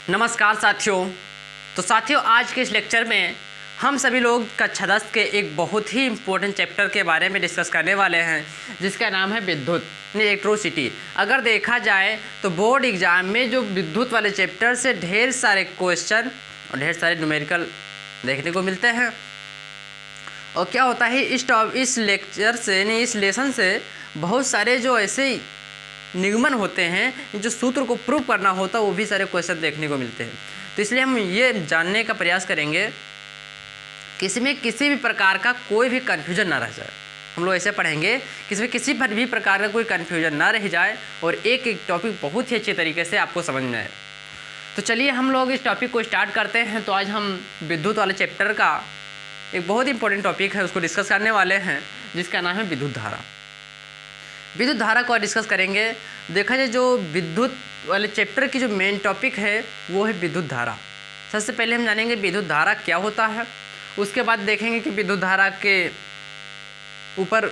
नमस्कार साथियों। तो साथियों, आज के इस लेक्चर में हम सभी लोग कक्षा 10 के एक बहुत ही इम्पोर्टेंट चैप्टर के बारे में डिस्कस करने वाले हैं, जिसका नाम है विद्युत इलेक्ट्रिसिटी। अगर देखा जाए तो बोर्ड एग्जाम में जो विद्युत वाले चैप्टर से ढेर सारे क्वेश्चन और ढेर सारे न्यूमेरिकल देखने को मिलते हैं। और क्या होता है, इस लेक्चर से यानी इस लेसन से बहुत सारे जो ऐसे निगमन होते हैं, जो सूत्र को प्रूव करना होता है, वो भी सारे क्वेश्चन देखने को मिलते हैं। तो इसलिए हम ये जानने का प्रयास करेंगे कि इसमें किसी भी प्रकार का कोई भी कन्फ्यूजन ना रह जाए। हम लोग ऐसे पढ़ेंगे कि इसमें किसी पर भी प्रकार का कोई कन्फ्यूजन ना रह जाए और एक एक टॉपिक बहुत ही अच्छे तरीके से आपको समझ में आए। तो चलिए हम लोग इस टॉपिक को स्टार्ट करते हैं। तो आज हम विद्युत वाले चैप्टर का एक बहुत इंपॉर्टेंट टॉपिक है, उसको डिस्कस करने वाले हैं, जिसका नाम है विद्युत धारा। विद्युत धारा को डिस्कस करेंगे। देखा जाए जो विद्युत वाले चैप्टर की जो मेन टॉपिक है वो है विद्युत धारा। सबसे पहले हम जानेंगे विद्युत धारा क्या होता है, उसके बाद देखेंगे कि विद्युत धारा के ऊपर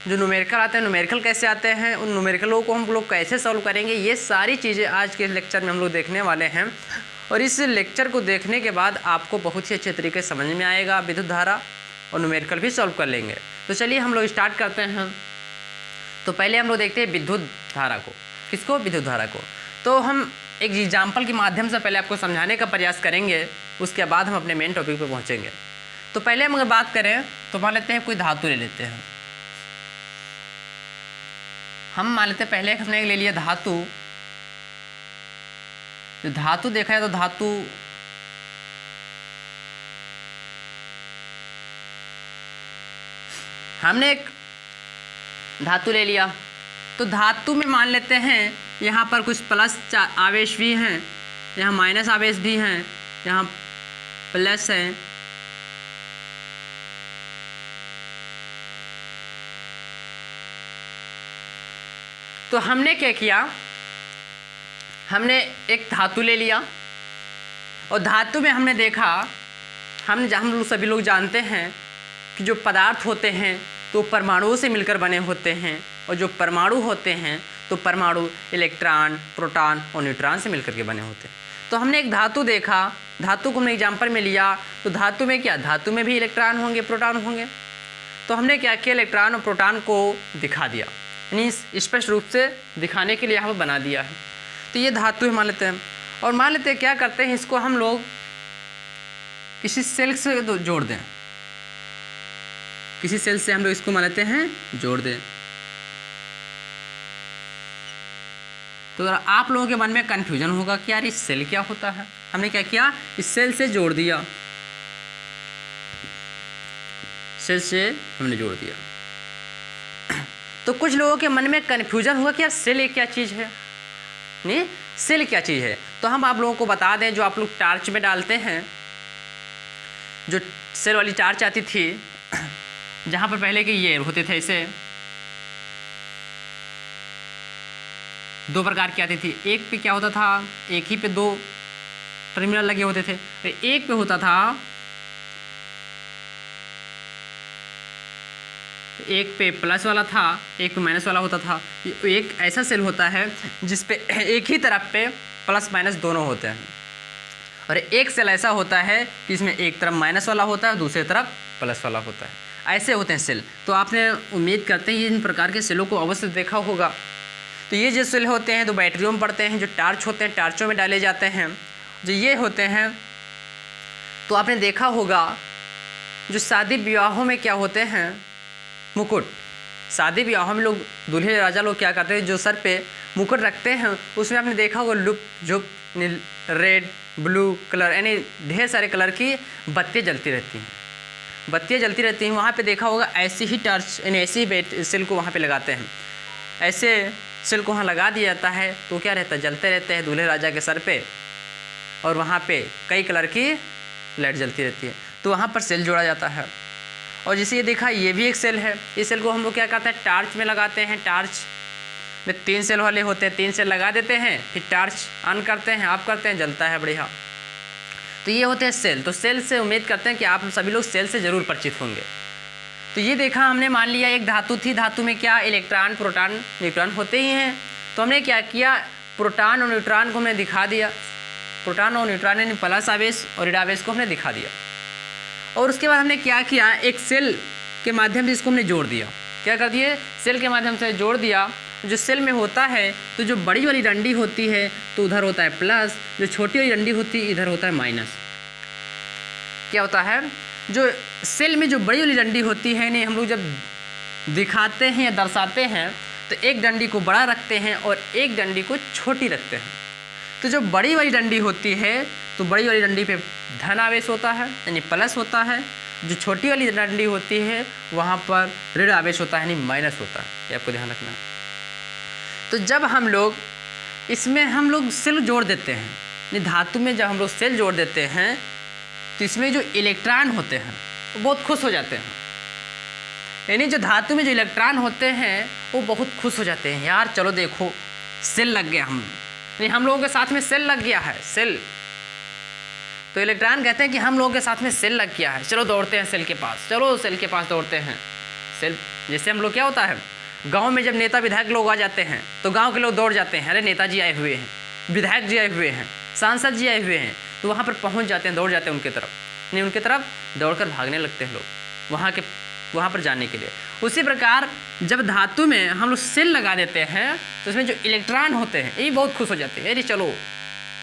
जो न्यूमेरिकल आते हैं, न्यूमेरिकल कैसे आते हैं, उन न्यूमेरिकलों को हम लोग कैसे सॉल्व करेंगे। ये सारी चीज़ें आज के लेक्चर में हम लोग देखने वाले हैं। और इस लेक्चर को देखने के बाद आपको बहुत ही अच्छे तरीके से समझ में आएगा विद्युत धारा, और न्यूमेरिकल भी सॉल्व कर लेंगे। तो चलिए हम लोग स्टार्ट करते हैं। तो पहले हम लोग देखते हैं विद्युत धारा को। किसको? विद्युत धारा को। तो हम एक एग्जाम्पल के माध्यम से पहले आपको समझाने का प्रयास करेंगे, उसके बाद हम अपने मेन टॉपिक पे पहुंचेंगे। तो पहले हम अगर बात करें तो मान लेते हैं कोई धातु ले लेते हैं। हम मान लेते हैं पहले हमने ले लिया धातु। तो धातु देखा है तो धातु हमने एक धातु ले लिया। तो धातु में मान लेते हैं यहाँ पर कुछ प्लस आवेश भी हैं, यहाँ माइनस आवेश भी हैं, यहाँ प्लस है, तो हमने क्या किया, हमने एक धातु ले लिया और धातु में हमने देखा, हम लोग सभी लोग जानते हैं कि जो पदार्थ होते हैं तो परमाणुओं से मिलकर बने होते हैं, और जो परमाणु होते हैं तो परमाणु इलेक्ट्रॉन, प्रोटॉन और न्यूट्रॉन से मिलकर के बने होते हैं। तो हमने एक धातु देखा, धातु को हमने एग्जाम्पल में लिया। तो धातु में क्या, धातु में भी इलेक्ट्रॉन होंगे, प्रोटॉन होंगे। तो हमने क्या किया, इलेक्ट्रॉन और प्रोटॉन को दिखा दिया, यानी स्पष्ट रूप से दिखाने के लिए यहाँ पर बना दिया है। तो ये धातु है मान लेते हैं। और मान लेते हैं क्या करते हैं, इसको हम लोग किसी सेल से जोड़ दें, किसी सेल से हम लोग इसको मान लेते हैं जोड़ दें। तो आप लोगों के मन में कन्फ्यूजन होगा कि यार इस सेल क्या होता है। हमने क्या किया, इस सेल से जोड़ दिया, सेल से हमने जोड़ दिया। तो कुछ लोगों के मन में कन्फ्यूजन हुआ कि यार सेल एक क्या चीज़ है, नहीं सेल क्या चीज़ है। तो हम आप लोगों को बता दें, जो आप लोग टार्च में डालते हैं, जो सेल वाली टार्च आती थी, जहाँ पर पहले के ये होते थे, ऐसे दो प्रकार की आती थी। एक पे क्या होता था, एक ही पे दो टर्मिनल लगे होते थे। एक पे होता था, एक पे प्लस वाला था, एक पे माइनस वाला होता था। एक ऐसा सेल होता है जिस पे एक ही तरफ पे प्लस माइनस दोनों होते हैं, और एक सेल ऐसा होता है कि इसमें एक तरफ माइनस वाला होता है, दूसरी तरफ प्लस वाला होता है। ऐसे होते हैं सेल। तो आपने उम्मीद करते हैं इन प्रकार के सेलों को अवश्य देखा होगा। तो ये जो सेल होते हैं तो बैटरियों में पड़ते हैं, जो टार्च होते हैं टार्चों में डाले जाते हैं। जो ये होते हैं तो आपने देखा होगा, जो शादी विवाहों में क्या होते हैं, मुकुट। शादी विवाहों में लोग, दूल्हे राजा लोग क्या करते हैं, जो सर पे मुकुट रखते हैं, उसमें आपने देखा होगा लुप झुप रेड ब्लू कलर, यानी ढेर सारे कलर की बत्तियाँ जलती रहती हैं, बत्तियाँ जलती रहती हैं। वहाँ पे देखा होगा ऐसी ही टॉर्च, यानी ऐसी ही सेल को वहाँ पे लगाते हैं। ऐसे सेल को वहाँ लगा दिया जाता है तो क्या रहता है, जलते रहते हैं दूल्हे राजा के सर पे, और वहाँ पे कई कलर की लाइट जलती रहती है। तो वहाँ पर सेल जोड़ा जाता है। और जैसे ये देखा, ये भी एक सेल है। इस सेल को हम लोग क्या करते हैं, टार्च में लगाते हैं। टार्च में 3 सेल वाले होते हैं, 3 सेल लगा देते हैं, फिर टार्च ऑन करते हैं, ऑफ करते हैं, जलता है बढ़िया। तो ये होते हैं सेल। तो सेल से उम्मीद करते हैं कि आप सभी लोग सेल से ज़रूर परिचित होंगे। तो ये देखा हमने, मान लिया एक धातु थी, धातु में क्या इलेक्ट्रॉन, प्रोटॉन, न्यूट्रॉन होते ही हैं। तो हमने क्या किया, प्रोटॉन और न्यूट्रॉन को हमने दिखा दिया, प्रोटॉन और न्यूट्रॉन यानी प्लस आवेश और ऋण आवेश को हमने दिखा दिया। और उसके बाद हमने क्या किया, एक सेल के माध्यम से इसको हमने जोड़ दिया। क्या कर दिए, सेल के माध्यम से जोड़ दिया। जो सेल में होता है तो जो बड़ी वाली डंडी होती है तो उधर होता है प्लस, जो छोटी वाली डंडी होती है इधर होता है माइनस। क्या होता है, जो सेल में जो बड़ी वाली डंडी होती है नहीं, हम लोग जब दिखाते हैं या दर्शाते हैं तो एक डंडी को बड़ा रखते हैं और एक डंडी को छोटी रखते हैं। तो जो बड़ी वाली डंडी होती है तो बड़ी वाली डंडी पे धन आवेश होता है यानी प्लस होता है, जो छोटी वाली डंडी होती है वहाँ पर ऋण आवेश होता है यानी माइनस होता है। ये आपको ध्यान रखना है। तो जब हम लोग इसमें हम लोग सेल जोड़ देते हैं, यानी धातु में जब हम लोग सेल जोड़ देते हैं तो इसमें जो इलेक्ट्रॉन होते हैं वो बहुत खुश हो जाते हैं। यानी जो धातु में जो इलेक्ट्रॉन होते हैं वो बहुत खुश हो जाते हैं, यार चलो देखो सेल लग गया, हम लोगों के साथ में सेल लग गया है, सेल। तो इलेक्ट्रॉन कहते हैं कि हम लोगों के साथ में सेल लग गया है, चलो दौड़ते हैं सेल के पास, चलो सेल के पास दौड़ते हैं। सेल जैसे हम लोग क्या होता है, गांव में जब नेता विधायक लोग आ जाते हैं तो गांव के लोग दौड़ जाते हैं, अरे नेताजी आए हुए हैं, विधायक जी आए हुए हैं, सांसद जी आए हुए हैं, तो वहाँ पर पहुँच जाते हैं, दौड़ जाते हैं उनके तरफ, नहीं उनके तरफ दौड़कर भागने लगते हैं लोग वहाँ पर जाने के लिए। उसी प्रकार जब धातु में हम लोग सेल लगा देते हैं तो उसमें जो इलेक्ट्रॉन होते हैं ये बहुत खुश हो जाते हैं, अरे चलो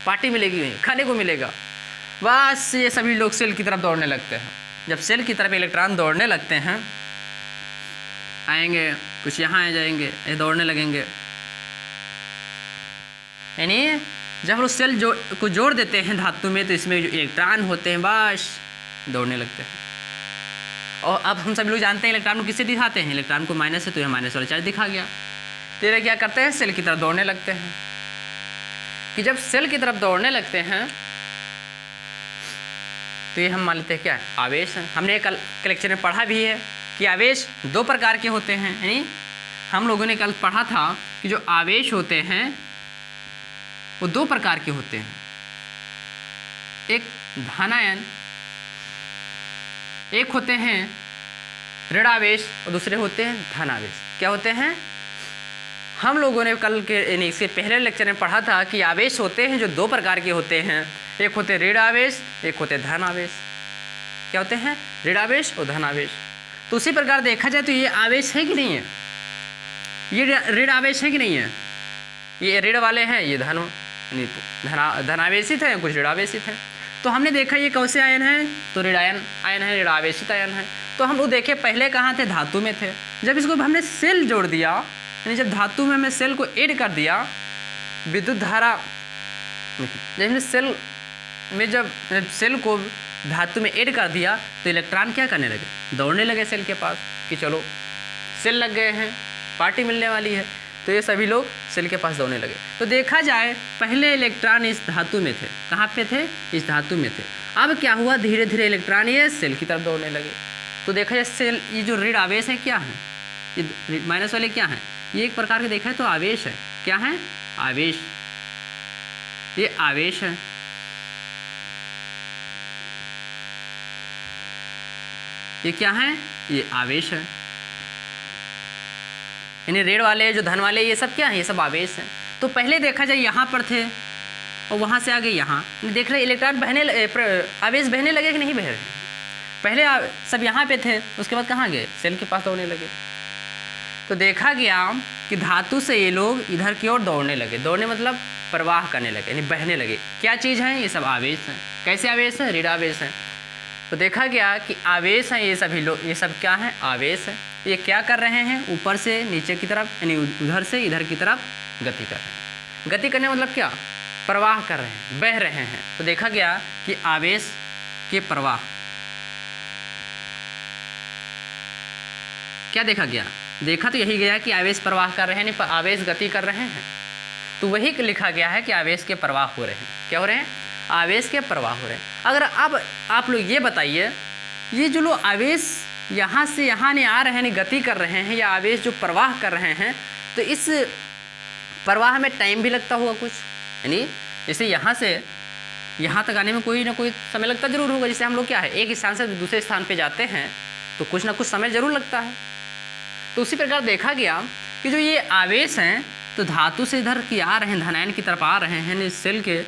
पार्टी मिलेगी, खाने को मिलेगा, बस ये सभी लोग सेल की तरफ दौड़ने लगते हैं। जब सेल की तरफ इलेक्ट्रॉन दौड़ने लगते हैं, आएंगे कुछ यहाँ आ जाएंगे, ये दौड़ने लगेंगे। यानी जब हम लोग सेल को जोड़ देते हैं धातु में तो इसमें जो इलेक्ट्रॉन होते हैं बस दौड़ने लगते हैं। और अब हम सभी लोग जानते हैं इलेक्ट्रॉन को किससे दिखाते हैं, इलेक्ट्रॉन को माइनस से, तो यह माइनस वाला चार्ज दिखा गया। तो ये क्या करते हैं, सेल की तरफ दौड़ने लगते हैं। कि जब सेल की तरफ दौड़ने लगते हैं तो ये हम मान लेते हैं क्या है, आवेश है। हमने कल के लेक्चर में पढ़ा भी है कि आवेश दो प्रकार के होते हैं, यानी हम लोगों ने कल पढ़ा था कि जो आवेश होते हैं वो दो प्रकार के होते हैं, एक धनायन, एक होते हैं ऋण आवेश और दूसरे होते हैं धन आवेश। क्या होते हैं, हम लोगों ने कल के इसके पहले लेक्चर में पढ़ा था कि आवेश होते हैं जो दो प्रकार के होते हैं, एक होते ऋण आवेश, एक होते धन आवेश। क्या होते हैं, ऋण आवेश और धन आवेश। तो उसी प्रकार देखा जाए तो ये आवेश है कि नहीं है, ये ऋण आवेश है कि नहीं है, ये ऋण वाले हैं, ये धन नहीं तो धनावेशित है, कुछ ऋण आवेशित है। तो हमने देखा ये कौन से आयन है, तो ऋण आयन है, ऋण आवेशित आयन है। तो हम लोग देखे पहले कहाँ थे, धातु में थे। जब इसको हमने सेल जोड़ दिया, यानी जब धातु में हमने सेल को ऐड कर दिया, विद्युत धारा, जब हमने सेल में जब सेल को धातु में ऐड कर दिया तो इलेक्ट्रॉन क्या करने लगे, दौड़ने लगे सेल के पास कि चलो सेल लग गए हैं, पार्टी मिलने वाली है। तो ये सभी लोग सेल के पास दौड़ने लगे। तो देखा जाए पहले इलेक्ट्रॉन इस धातु में थे, कहाँ पे थे, इस धातु में थे। अब क्या हुआ, धीरे धीरे इलेक्ट्रॉन ये सेल की तरफ दौड़ने लगे। तो देखा जाए सेल, ये जो ऋण आवेश है क्या है, ये माइनस वाले क्या हैं, ये एक प्रकार के देखा है तो आवेश है। क्या है, आवेश, ये आवेश है। ये क्या है, ये आवेश है। यानी ऋण वाले जो धन वाले ये सब क्या है, ये सब आवेश हैं। तो पहले देखा जाए यहाँ पर थे और वहाँ से आगे यहाँ देख रहे इलेक्ट्रॉन आवेश बहने लगे कि नहीं बह रहे, पहले सब यहाँ पे थे, उसके बाद कहाँ गए, सेल के पास दौड़ने लगे। तो देखा गया कि धातु से ये लोग इधर की ओर दौड़ने लगे, दौड़ने मतलब प्रवाह करने लगे, यानी बहने लगे। क्या चीज़ है, ये सब आवेश हैं। कैसे आवेश हैं, ऋण आवेश हैं। तो देखा गया कि आवेश हैं ये सभी लोग, ये सब क्या है, आवेश है। ये क्या कर रहे हैं, ऊपर से नीचे की तरफ, यानी उधर से इधर की तरफ गति कर रहे हैं। गति करने मतलब क्या, प्रवाह कर रहे हैं, बह रहे हैं। तो देखा गया कि आवेश के प्रवाह, क्या देखा गया, देखा तो यही गया कि आवेश प्रवाह कर रहे हैं, नहीं आवेश गति कर रहे हैं। तो वही लिखा गया है कि आवेश के प्रवाह हो रहे हैं। क्या हो रहे हैं, आवेश के प्रवाह हो रहे हैं। अगर अब आप लोग ये बताइए, ये जो लोग आवेश यहाँ से यहाँ नहीं आ रहे हैं, नहीं गति कर रहे हैं, या आवेश जो प्रवाह कर रहे हैं, तो इस प्रवाह में टाइम भी लगता होगा कुछ, यानी जैसे यहाँ से यहाँ तक आने में कोई ना कोई समय लगता जरूर होगा। जैसे हम लोग क्या है, एक स्थान से दूसरे स्थान पे जाते हैं तो कुछ ना कुछ समय जरूर लगता है। तो उसी प्रकार देखा गया कि जो ये आवेश हैं तो धातु से इधर की आ रहे हैं, धनायन की तरफ आ रहे हैं, सेल के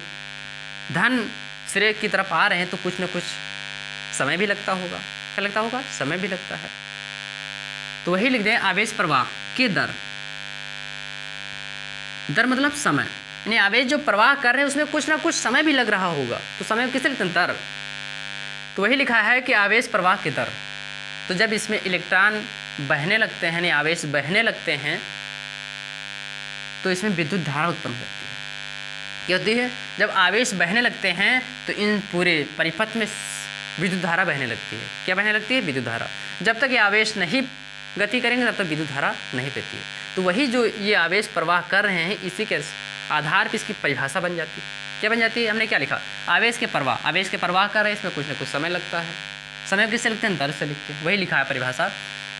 धन श्रेय की तरफ आ रहे हैं तो कुछ न कुछ समय भी लगता होगा। क्या लगता होगा? समय भी लगता है। तो वही लिख दें आवेश प्रवाह की दर। दर मतलब समय, यानी आवेश जो प्रवाह कर रहे हैं उसमें कुछ ना कुछ समय भी लग रहा होगा, तो समय किसे लिखते हैं? दर। तो वही लिखा है कि आवेश प्रवाह की दर। तो जब इसमें इलेक्ट्रॉन बहने लगते हैं, यानी आवेश बहने लगते हैं, तो इसमें विद्युत धारा उत्पन्न होती है। क्या होती है? जब आवेश बहने लगते हैं तो इन पूरे परिपथ में विद्युत धारा बहने लगती है। क्या बहने लगती है? विद्युत धारा। जब तक ये आवेश नहीं गति करेंगे तब तक विद्युत धारा नहीं बहती है। तो वही जो ये आवेश प्रवाह कर रहे हैं, इसी के आधार पर इसकी परिभाषा बन जाती है। क्या बन जाती है? हमने क्या लिखा? आवेश के प्रवाह। आवेश के प्रवाह कर रहे हैं, इसमें कुछ ना कुछ समय लगता है। समय किससे लिखते हैं? दर से लिखते हैं। वही लिखा है परिभाषा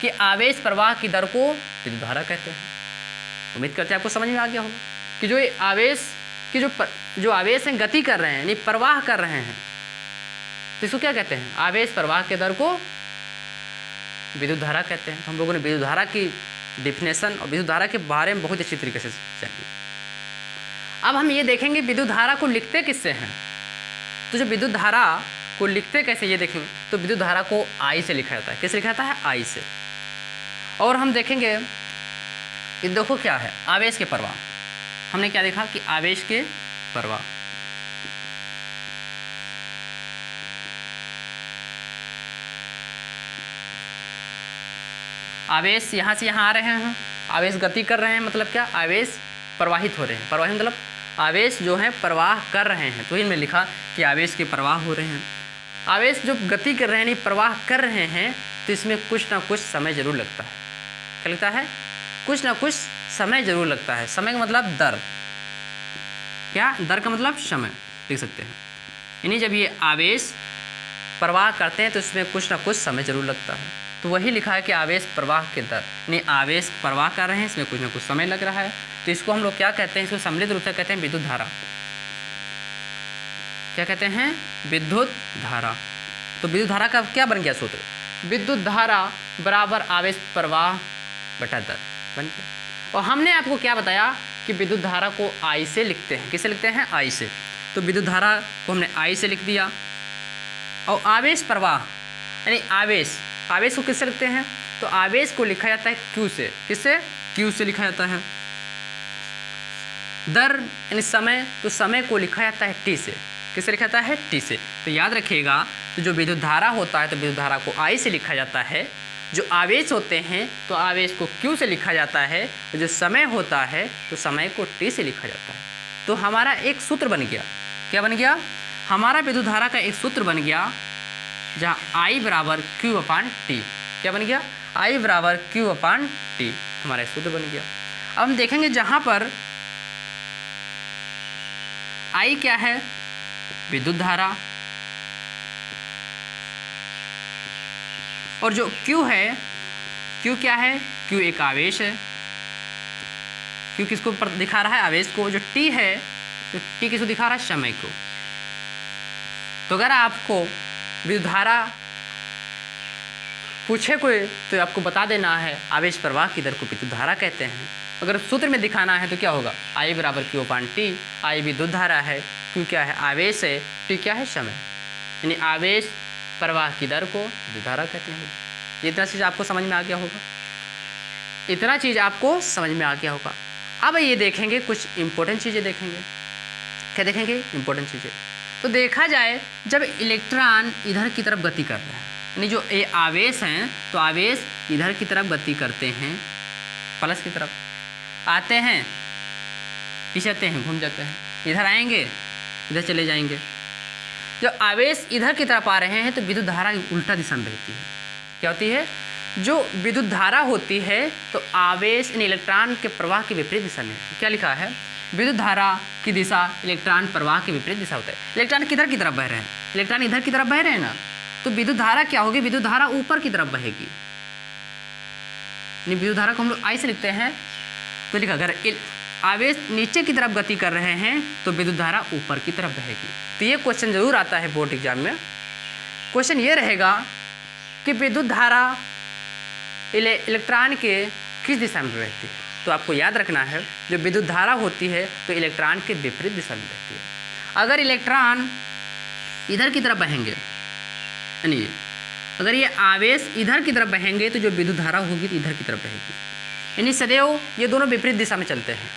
कि आवेश प्रवाह की दर को विद्युत धारा कहते हैं। उम्मीद करते हैं आपको समझ में आ गया होगा कि जो आवेश की जो आवेश हैं गति कर रहे हैं, यानी प्रवाह कर रहे हैं, तो इसको क्या कहते हैं? आवेश प्रवाह के दर को विद्युत धारा कहते हैं। हम लोगों ने विद्युत धारा की डिफिनेशन और विद्युत धारा के बारे में बहुत अच्छी तरीके से जानी। अब हम ये देखेंगे विद्युत धारा को लिखते किससे हैं। तो जो विद्युत धारा को लिखते कैसे ये देखेंगे, तो विद्युत धारा को आई से लिखा जाता है। किससे लिखा जाता है? आई से। और हम देखेंगे ये देखो क्या है, आवेश के प्रवाह। हमने क्या देखा कि आवेश के प्रवाह, आवेश यहाँ से यहाँ आ रहे हैं, आवेश गति कर रहे हैं, मतलब क्या? आवेश प्रवाहित हो रहे हैं। प्रवाहित मतलब आवेश जो है प्रवाह कर रहे हैं, तो इनमें लिखा कि आवेश के प्रवाह हो रहे हैं। आवेश जो गति कर रहे हैं, यानी प्रवाह कर रहे हैं, तो इसमें कुछ ना कुछ समय जरूर लगता है। क्या लगता है? कुछ ना कुछ समय जरूर लगता है। समय का मतलब दर। क्या? दर का मतलब समय लिख सकते हैं। यानी जब ये आवेश प्रवाह करते हैं तो इसमें कुछ ना कुछ समय जरूर लगता है। तो वही लिखा है कि आवेश प्रवाह के दर, यानी आवेश प्रवाह कर रहे हैं, इसमें कुछ ना कुछ समय लग रहा है। तो इसको हम लोग क्या कहते हैं? इसको सम्मिलित रूप से कहते हैं विद्युत धारा। क्या कहते हैं? विद्युत धारा। तो विद्युत धारा का क्या बन गया सूत्र? विद्युत धारा बराबर आवेश प्रवाह बटा दर बन गया। और हमने आपको क्या बताया कि विद्युत धारा को आई से लिखते हैं। किससे लिखते हैं? आई से। तो विद्युत धारा को हमने आई से लिख दिया। और आवेश प्रवाह यानी आवेश को किससे लिखते हैं? तो आवेश को लिखा जाता है क्यू से। किससे? क्यू से लिखा जाता है। दर यानी समय, तो समय को लिखा जाता है टी से। किससे लिखा जाता है? टी से। तो याद रखिएगा, तो जो विद्युत धारा होता है तो विद्युत धारा को आई से लिखा जाता है। जो आवेश होते हैं तो आवेश को क्यू से लिखा जाता है। और जो समय होता है तो समय को टी से लिखा जाता है। तो हमारा एक सूत्र बन गया। क्या बन गया? हमारा विद्युत धारा का एक सूत्र बन गया, जहाँ आई बराबर क्यू अपान टी। क्या बन गया? आई बराबर क्यू अपान टी हमारा एक सूत्र बन गया। अब हम देखेंगे जहाँ पर आई क्या है? विद्युत धारा। और जो Q है, Q क्या है? Q एक आवेश है। Q किसको दिखा रहा है? आवेश को। जो T है, तो T किसको दिखा रहा है? समय को। तो अगर आपको विद्युत धारा पूछे कोई तो आपको बता देना है आवेश प्रवाह की दर को विद्युत धारा कहते हैं। अगर सूत्र में दिखाना है तो क्या होगा? आई बराबर क्यू अपान टी। आई विद्युत धारा है, क्यू क्या है? आवेश है, टी क्या है? समय। यानी आवेश प्रवाह की दर को विद्युत धारा कहते हैं। ये इतना चीज़ आपको समझ में आ गया होगा। इतना चीज़ आपको समझ में आ गया होगा। अब ये देखेंगे कुछ इंपॉर्टेंट चीज़ें देखेंगे। क्या देखेंगे? इंपॉर्टेंट चीज़ें। तो देखा जाए जब इलेक्ट्रॉन इधर की तरफ गति कर रहा है, यानी जो ये आवेश हैं तो आवेश इधर की तरफ गति करते हैं, प्लस की तरफ आते हैं, पीछे आते हैं, घूम जाते हैं, इधर आएंगे, इधर चले जाएंगे। जब आवेश इधर की तरफ आ रहे हैं तो विद्युत धारा उल्टा दिशा में बहती है। क्या होती है? जो विद्युत धारा होती है तो आवेश यानी इलेक्ट्रॉन के प्रवाह के विपरीत दिशा में। क्या लिखा है? विद्युत धारा की दिशा इलेक्ट्रॉन प्रवाह के विपरीत दिशा होता है। इलेक्ट्रॉन किधर की तरफ बह रहे हैं? इलेक्ट्रॉन इधर की तरफ बह रहे हैं ना, तो विद्युत धारा क्या होगी? विद्युत धारा ऊपर की तरफ बहेगी। विद्युत धारा को हम लोग आई से लिखते हैं। तो लिखा अगर आवेश नीचे की तरफ गति कर रहे हैं तो विद्युत धारा ऊपर की तरफ बहेगी। तो ये क्वेश्चन जरूर आता है बोर्ड एग्जाम में। क्वेश्चन ये रहेगा कि विद्युत धारा इलेक्ट्रॉन के किस दिशा में बहती है? तो आपको याद रखना है जो विद्युत धारा होती है तो इलेक्ट्रॉन के विपरीत दिशा में बहती है। अगर इलेक्ट्रॉन इधर की तरफ बहेंगे, यानी अगर ये आवेश इधर की तरफ बहेंगे तो जो विद्युत धारा होगी तो इधर की तरफ बहेगी, यानी सदैव ये दोनों विपरीत दिशा में चलते हैं।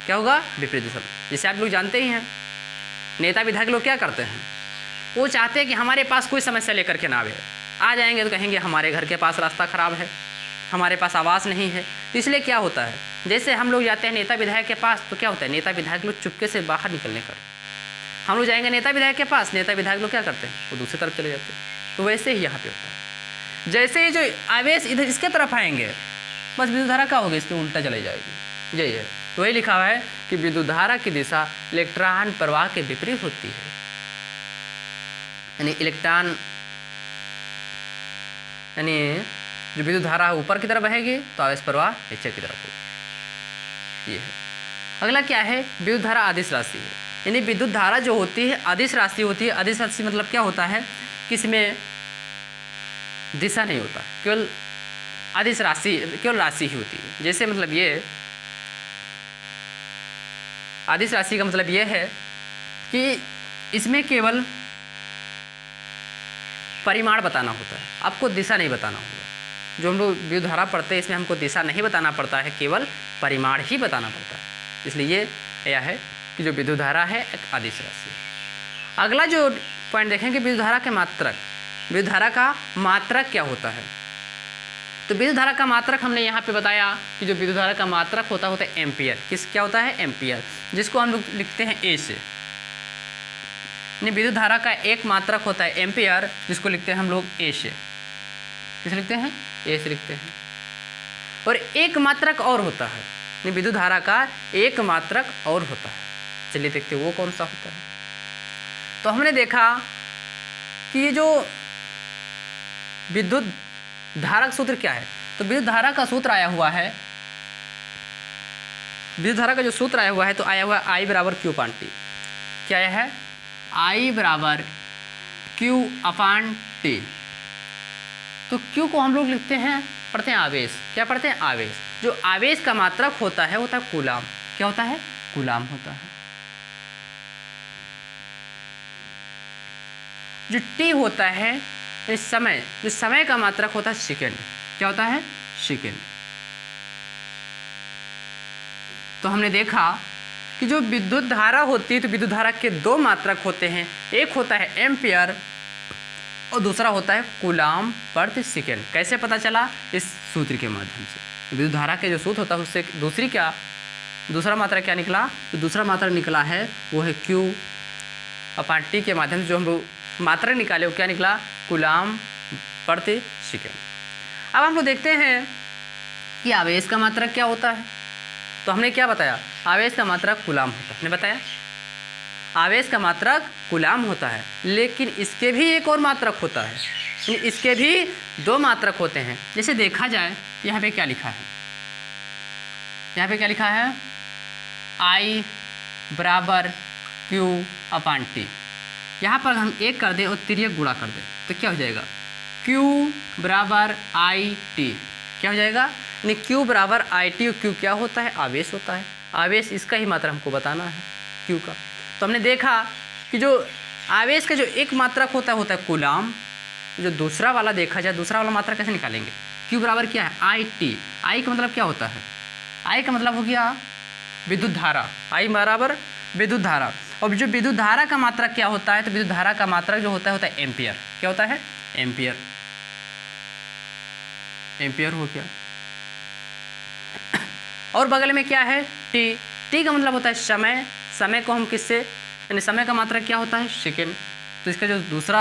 क्या होगा? विपरीत दिशा में। जैसे आप लोग जानते ही हैं, नेता विधायक लोग क्या करते हैं, वो चाहते हैं कि हमारे पास कोई समस्या लेकर के ना आवे, आ जाएंगे तो कहेंगे हमारे घर के पास रास्ता ख़राब है, हमारे पास आवास नहीं है। तो इसलिए क्या होता है, जैसे हम लोग जाते हैं नेता विधायक के पास तो क्या होता है, नेता विधायक लोग चुपके से बाहर निकलने कर, हम लोग जाएंगे नेता विधायक के पास, नेता विधायक लोग क्या करते हैं, वो दूसरी तरफ चले जाते हैं। तो वैसे ही यहाँ पे होता है, जैसे ही जो आवेश इधर इसके तरफ आएंगे बस विद्युत धारा क्या होगी, इसके उल्टा चले जाएगी। यही है, तो वही लिखा हुआ है कि विद्युत धारा की दिशा इलेक्ट्रॉन प्रवाह के विपरीत होती है, यानी इलेक्ट्रॉन यानी जो विद्युत धारा ऊपर की तरफ बहेगी तो आवेश प्रवाह नीचे की तरफ होगी। ये है। अगला क्या है, विद्युत धारा अदिश राशि है, यानी विद्युत धारा जो होती है अदिश राशि होती है। अदिश राशि मतलब क्या होता है कि इसमें दिशा नहीं होता, केवल अदिश राशि, केवल राशि ही होती है। जैसे मतलब ये अदिश राशि का मतलब ये है कि इसमें केवल परिमाण बताना होता है, आपको दिशा नहीं बताना होगा। जो हम लोग विद्युत धारा पढ़ते हैं इसमें हमको दिशा नहीं बताना पड़ता है, केवल परिमाण ही बताना पड़ता है। इसलिए यह है कि जो विद्युत धारा है एक अदिश राशि है। अगला जो पॉइंट देखेंगे विद्युत धारा के मात्रक, विद्युत धारा का मात्रक क्या होता है। तो विद्युत धारा का मात्रक हमने यहाँ पे बताया कि जो विद्युत धारा का मात्रक होता है एम्पियर। किस क्या होता है, एम्पियर, जिसको हम लोग लिखते हैं ए से। विद्युत धारा का एक मात्रक होता है एम्पियर, जिसको लिखते हैं हम लोग ए से। किस लिखते हैं, ए से लिखते हैं। और एक मात्रक और होता है, विद्युत धारा का एक मात्रक और होता है। चलिए देखते हैं वो कौन सा होता है। तो हमने देखा कि ये जो विद्युत धारा का सूत्र क्या है, तो विद्युत धारा का सूत्र आया हुआ है, विद्युत धारा का जो सूत्र आया हुआ है तो आया हुआ है I बराबर Q अपान T। क्या आया है, I बराबर Q अपान T। तो Q को हम लोग लिखते हैं, पढ़ते हैं आवेश। क्या पढ़ते हैं, आवेश। जो आवेश का मात्रक होता है वो होता है कूलाम। क्या होता है, कूलाम होता है। जो T होता है इस समय, जो समय का मात्रक होता है सेकेंड। क्या होता है, सेकेंड। तो हमने देखा कि जो विद्युत धारा होती है तो विद्युत धारा के दो मात्रक होते हैं, एक होता है एम्पियर और दूसरा होता है कूलाम प्रति सेकेंड। कैसे पता चला, इस सूत्र के माध्यम से। विद्युत धारा के जो सूत्र होता है उससे दूसरा मात्रा क्या निकला, तो दूसरा मात्रा निकला है वो है Q अपान T के माध्यम से जो हम लोग मात्रा निकाले वो क्या निकला, कूलाम प्रति सेकेंड। अब हम लोग देखते हैं कि आवेश का मात्रक क्या होता है। तो हमने क्या बताया, आवेश का मात्रक कूलाम होता है। हमने बताया आवेश का मात्रक कूलाम होता है, लेकिन इसके भी एक और मात्रक होता है, इसके भी दो मात्रक होते हैं। जैसे देखा जाए यहाँ पे क्या लिखा है, यहाँ पे क्या लिखा है, I बराबर Q अपान T। यहाँ पर हम एक कर दें और तिर्यक गुणा कर दें तो क्या हो जाएगा, Q बराबर IT। क्या हो जाएगा, यानी Q बराबर IT। और Q क्या होता है, आवेश होता है। आवेश इसका ही मात्रा हमको बताना है Q का। तो हमने देखा कि जो आवेश का जो एक मात्रक होता है कूलाम। जो दूसरा वाला देखा जाए, दूसरा वाला मात्रा कैसे निकालेंगे, Q बराबर क्या है, IT। I का मतलब क्या होता है, I का मतलब हो गया विद्युत धारा। I बराबर विद्युत धारा। और जो विद्युत धारा का मात्रक क्या होता है, तो विद्युत धारा का मात्रक जो होता है एम्पियर। क्या होता है, एम्पियर। एम्पियर हो गया। और बगल में क्या है, T। T का मतलब होता है समय। समय को हम किससे, यानी समय का मात्रक क्या होता है, सेकेंड। तो इसका जो दूसरा,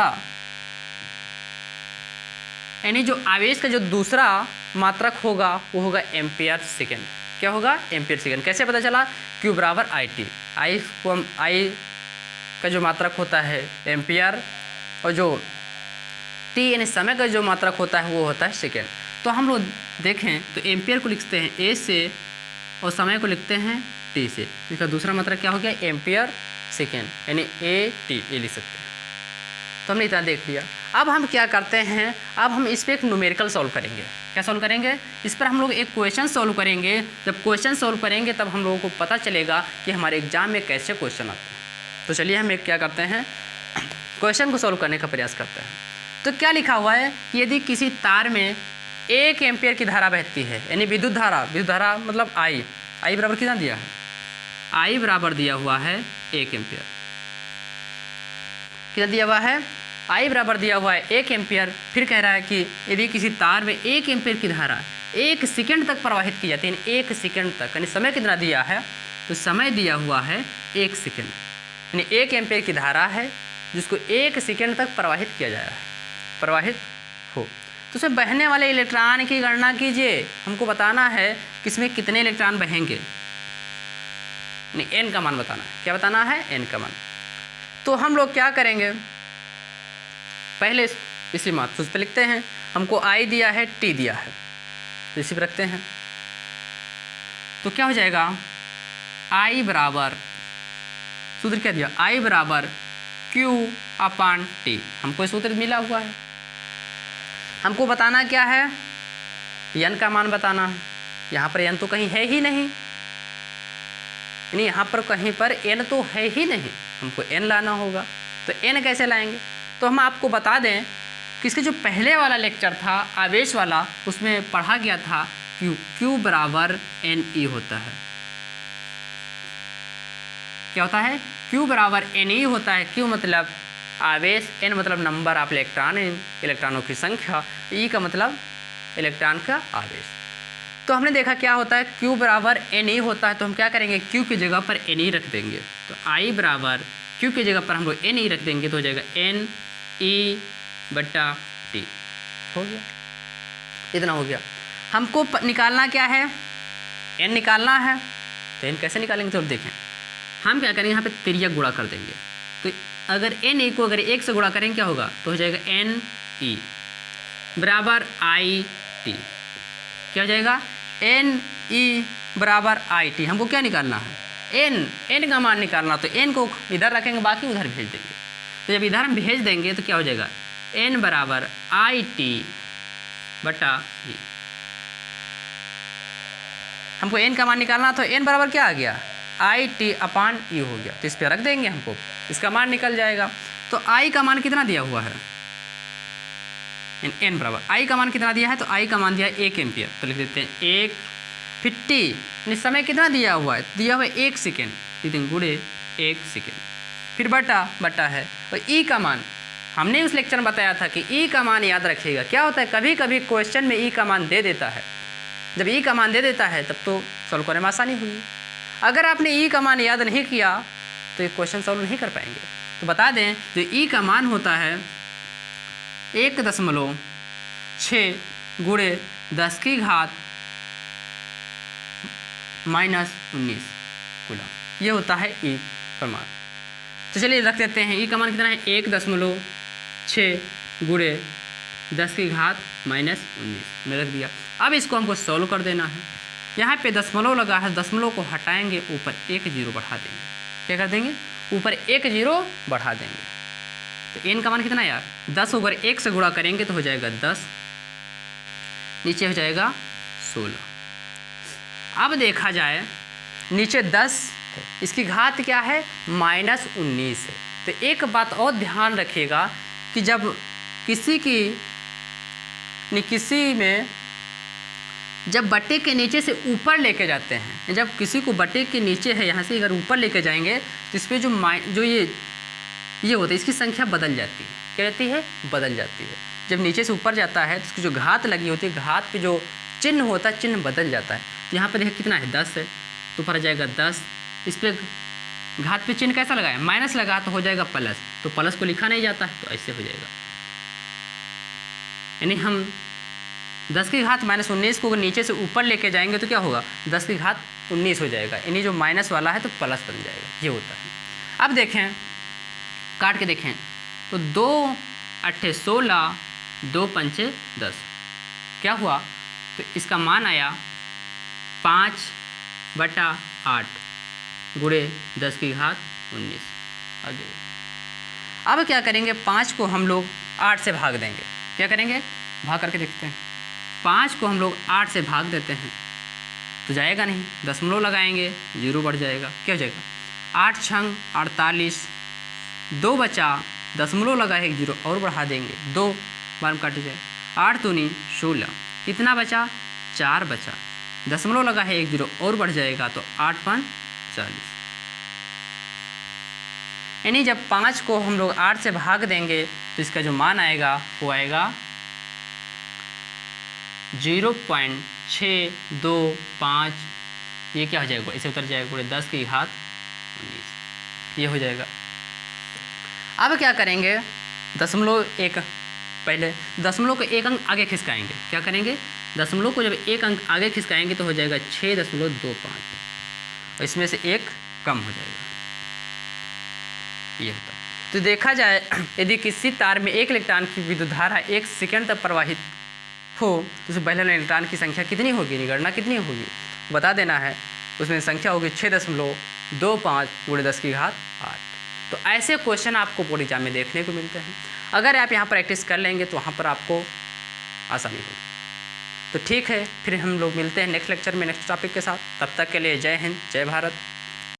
यानी जो आवेश का जो दूसरा मात्रक होगा वो होगा एम्पियर सेकेंड। क्या होगा, एम्पियर सेकेंड। कैसे पता चला, Q बराबर IT। I को हम, I का जो मात्रक होता है एम्पियर, और जो T यानी समय का जो मात्रक होता है वो होता है सेकेंड। तो हम लोग देखें तो एम्पियर को लिखते हैं A से और समय को लिखते हैं T से। इसका दूसरा मात्रक क्या हो गया, एम्पियर सेकेंड, यानी AT, ये लिख सकते हैं। तो हमने इतना देख लिया। अब हम क्या करते हैं, अब हम इस पर एक न्यूमेरिकल सॉल्व करेंगे। क्या सॉल्व करेंगे, इस पर हम लोग एक क्वेश्चन सॉल्व करेंगे। जब क्वेश्चन सॉल्व करेंगे तब हम लोगों को पता चलेगा कि हमारे एग्जाम में कैसे क्वेश्चन आते हैं। तो चलिए हम एक क्या करते हैं, क्वेश्चन को सॉल्व करने का प्रयास करते हैं। तो क्या लिखा हुआ है कि यदि किसी तार में 1 एम्पियर की धारा बहती है, यानी विद्युत धारा मतलब आई बराबर कितना दिया है, आई बराबर दिया हुआ है 1 एम्पियर। कितना दिया हुआ है, आई बराबर दिया हुआ है 1 एम्पियर। फिर कह रहा है कि यदि किसी तार में 1 एम्पियर की धारा 1 सेकंड तक प्रवाहित की जाती है, 1 सेकंड तक, यानी समय कितना दिया है, तो समय दिया हुआ है 1 सेकंड, यानी 1 एम्पियर की धारा है जिसको 1 सेकंड तक प्रवाहित किया जा रहा है, प्रवाहित हो। तो उसमें बहने वाले इलेक्ट्रॉन की गणना कीजिए। हमको बताना है कि इसमें कितने इलेक्ट्रॉन बहेंगे, नहीं n का मान बताना है। क्या बताना है, n का मान। तो हम लोग क्या करेंगे, पहले इसी मात्र पे लिखते हैं। हमको I दिया है, T दिया है, तो इसी पर रखते हैं। तो क्या हो जाएगा, I बराबर, सूत्र क्या दिया, I बराबर Q/T। हमको सूत्र मिला हुआ है। हमको बताना क्या है, n का मान बताना है। यहाँ पर n तो कहीं है ही नहीं, यानी यहाँ पर कहीं पर n तो है ही नहीं, हमको n लाना होगा। तो n कैसे लाएंगे, तो हम आपको बता दें कि इसके जो पहले वाला लेक्चर था आवेश वाला, उसमें पढ़ा गया था Q बराबर NE होता है। क्या होता है, Q बराबर NE होता है। Q मतलब आवेश, N मतलब नंबर ऑफ इलेक्ट्रॉन, इलेक्ट्रॉनों की संख्या, E का मतलब इलेक्ट्रॉन का आवेश। तो हमने देखा क्या होता है, Q बराबर NE होता है। तो हम क्या करेंगे, Q की जगह पर NE रख देंगे। तो I बराबर Q की जगह पर हम लोग NE रख देंगे, तो हो जाएगा NE/T। हो गया, इतना हो गया। हमको निकालना क्या है, n निकालना है। तो n कैसे निकालेंगे, तो देखें हम क्या करेंगे, यहाँ पे तिर्यक गुणा कर देंगे। तो अगर NE को अगर 1 से गुणा करेंगे क्या होगा, तो हो जाएगा NE बराबर IT। क्या हो जाएगा, NE बराबर IT। हमको क्या निकालना है, n का मान निकालना। तो n को इधर रखेंगे, बाकी उधर भेज देंगे। तो जब इधर हम भेज देंगे तो क्या हो जाएगा, n बराबर IT/E। हमको n का मान निकालना, तो n बराबर क्या आ गया, IT/E हो गया। तो इस पर रख देंगे, हमको इसका मान निकल जाएगा। तो I का मान कितना दिया हुआ है, n बराबर I का मान कितना दिया है, तो I का मान दिया है 1 एम्पियर। तो लिख देते हैं 1 फिर T, यानी समय कितना दिया हुआ है, दिया हुआ है 1 सेकेंड, गुणे 1 सेकेंड, फिर बटा है। और E का मान हमने उस लेक्चर में बताया था कि E का मान याद रखिएगा। क्या होता है, कभी कभी क्वेश्चन में E का मान दे देता है। जब E का मान दे देता है तब तो सॉल्व करने में आसानी होगी। अगर आपने E का मान याद नहीं किया तो ये क्वेश्चन सॉल्व नहीं कर पाएंगे। तो बता दें, जो E का मान होता है 1.6 गुणे 10 की घात -19 कूलम, ये होता है E का मान। तो चलिए रख देते हैं, E का मान कितना है, 1.6 गुणे 10 की घात -19 में रख दिया। अब इसको हमको सॉल्व कर देना है। यहाँ पे दशमलव लगा है, दशमलव को हटाएंगे, ऊपर 1 0 बढ़ा देंगे। क्या कर देंगे, ऊपर 1 0 बढ़ा देंगे। तो n का मान कितना है यार, 10 को अगर 1 से गुणा करेंगे तो हो जाएगा 10, नीचे हो जाएगा 16। अब देखा जाए, नीचे 10 है, इसकी घात क्या है, -19 है। तो एक बात और ध्यान रखिएगा कि जब किसी में जब बट्टे के नीचे से ऊपर लेके जाते हैं, जब किसी को बट्टे के नीचे है, यहाँ से अगर ऊपर लेके जाएंगे तो इस पर जो ये होता है, इसकी संख्या बदल जाती है। क्या रहती है, बदल जाती है। जब नीचे से ऊपर जाता है तो इसकी जो घात लगी होती है, घात पे जो चिन्ह होता है, चिन्ह बदल जाता है। तो यहाँ पर देखिए कितना है, 10 है, तो ऊपर आ जाएगा 10। इस पर घात पे चिन्ह कैसा लगा है, माइनस लगा, तो हो जाएगा प्लस। तो प्लस को लिखा नहीं जाता है, तो ऐसे हो जाएगा। यानी हम 10 की घात -19 को नीचे से ऊपर लेके जाएंगे तो क्या होगा, 10 की घात 19 हो जाएगा। यानी जो माइनस वाला है तो प्लस बन जाएगा, ये होता है। अब देखें, काट के देखें, तो 2 8 16, 2 5 10, क्या हुआ, तो इसका मान आया 5/8 गुणे 10 की घात 19। आगे अब क्या करेंगे, 5 को हम लोग 8 से भाग देंगे। क्या करेंगे, भाग करके देखते हैं। 5 को हम लोग 8 से भाग देते हैं तो जाएगा नहीं, दशमलव लगाएंगे, 0 बढ़ जाएगा। क्या हो जाएगा, 8 छंग 48, 2 बचा, दशमलव लगा है 1 जीरो और बढ़ा देंगे, 2 बार में काटे जाए, 8 दूनी 16, कितना बचा, 4 बचा, दशमलव लगा है 1 जीरो और बढ़ जाएगा तो 8 5 40। यानी जब 5 को हम लोग 8 से भाग देंगे तो इसका जो मान आएगा वो आएगा 0.625, ये क्या हो जाएगा, इसे उतर जाएगा पूरे 10 की घात 19, ये हो जाएगा। अब क्या करेंगे, दशमलव एक, पहले दशमलव को 1 अंक आगे खिसकाएंगे, क्या करेंगे, दशमलव को जब 1 अंक आगे खिसकाएंगे तो हो जाएगा 6.25 और इसमें से 1 कम हो जाएगा, ये होता है। तो देखा जाए यदि किसी तार में 1 इलेक्ट्रॉन की विद्युत धारा 1 सेकेंड तक प्रवाहित हो तो उसमें पहले इलेक्ट्रॉन की संख्या कितनी होगी, गणना कितनी होगी बता देना है। उसमें संख्या होगी 6.25 × 10 की घात 8। तो ऐसे क्वेश्चन आपको बोर्ड एग्जाम में देखने को मिलते हैं। अगर आप यहाँ प्रैक्टिस कर लेंगे तो वहाँ पर आपको आसानी होगी। तो ठीक है, फिर हम लोग मिलते हैं नेक्स्ट लेक्चर में नेक्स्ट टॉपिक के साथ। तब तक के लिए जय हिंद, जय भारत।